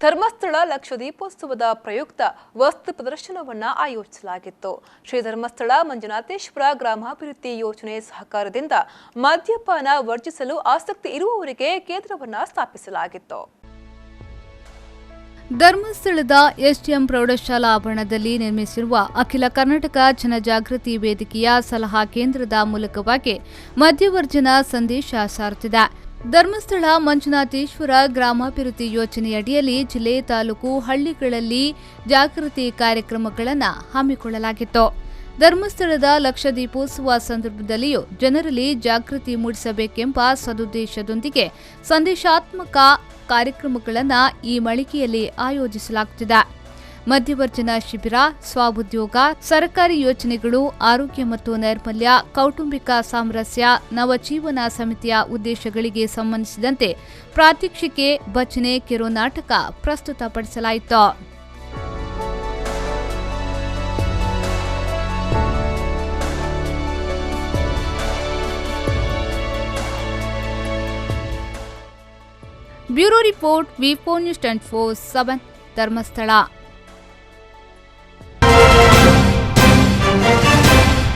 ಧರ್ಮಸ್ಥಳ ಲಕ್ಷದೀಪೋತ್ಸವದ ಪ್ರಯುಕ್ತ ವಸ್ತು ಪ್ರದರ್ಶನವನ್ನು ಆಯೋಜಿಸಲಾಗಿತ್ತು. ಶ್ರೀ ಧರ್ಮಸ್ಥಳ ಮಂಜುನಾಥೇಶ್ವರ ಗ್ರಾಮಾಭಿವೃದ್ಧಿ ಯೋಜನೆ ಸಹಕಾರದಿಂದ ಮದ್ಯಪಾನ ವರ್ಜಿಸಲು ಆಸಕ್ತಿ ಇರುವವರಿಗೆ ಕೇಂದ್ರವನ್ನು ಸ್ಥಾಪಿಸಲಾಗಿತ್ತು. ಧರ್ಮಸ್ಥಳದ ಎಸ್ಟಿಎಂ ಪ್ರೌಢಶಾಲಾ ಆವರಣದಲ್ಲಿ ನಿರ್ಮಿಸಿರುವ ಅಖಿಲ ಕರ್ನಾಟಕ ಜನಜಾಗೃತಿ ವೇದಿಕೆಯ ಸಲಹಾ ಕೇಂದ್ರದ ಮೂಲಕವಾಗಿ ಮದ್ಯವರ್ಜನ ಸಂದೇಶ ಸಾರುತ್ತಿದೆ. ಧರ್ಮಸ್ಥಳ ಮಂಜುನಾಥೇಶ್ವರ ಗ್ರಾಮಾಭಿವೃದ್ಧಿ ಯೋಜನೆಯಡಿಯಲ್ಲಿ ಜಿಲ್ಲೆ, ತಾಲೂಕು, ಹಳ್ಳಿಗಳಲ್ಲಿ ಜಾಗೃತಿ ಕಾರ್ಯಕ್ರಮಗಳನ್ನು ಹಮ್ಮಿಕೊಳ್ಳಲಾಗಿತ್ತು. ಧರ್ಮಸ್ಥಳದ ಲಕ್ಷದೀಪೋತ್ಸವ ಸಂದರ್ಭದಲ್ಲಿಯೂ ಜನರಲ್ಲಿ ಜಾಗೃತಿ ಮೂಡಿಸಬೇಕೆಂಬ ಸದುದ್ದೇಶದೊಂದಿಗೆ ಸಂದೇಶಾತ್ಮಕ ಕಾರ್ಯಕ್ರಮಗಳನ್ನು ಈ ಮಳಿಗೆಯಲ್ಲಿ ಆಯೋಜಿಸಲಾಗುತ್ತಿದೆ. ಮಧ್ಯವರ್ಜನ ಶಿಬಿರ, ಸ್ವಉದ್ಯೋಗ, ಸರ್ಕಾರಿ ಯೋಜನೆಗಳು, ಆರೋಗ್ಯ ಮತ್ತು ನೈರ್ಮಲ್ಯ, ಕೌಟುಂಬಿಕ ಸಾಮರಸ್ಯ, ನವಜೀವನ ಸಮಿತಿಯ ಉದ್ದೇಶಗಳಿಗೆ ಸಂಬಂಧಿಸಿದಂತೆ ಪ್ರಾತ್ಯಕ್ಷಿಕೆ, ಭಜನೆ, ಕಿರು ನಾಟಕ ಪ್ರಸ್ತುತಪಡಿಸಲಾಯಿತು. ಬ್ಯೂರೋ ರಿಪೋರ್ಟ್, ವಿ4 ನ್ಯೂಸ್ 24/7 ಧರ್ಮಸ್ಥಳ.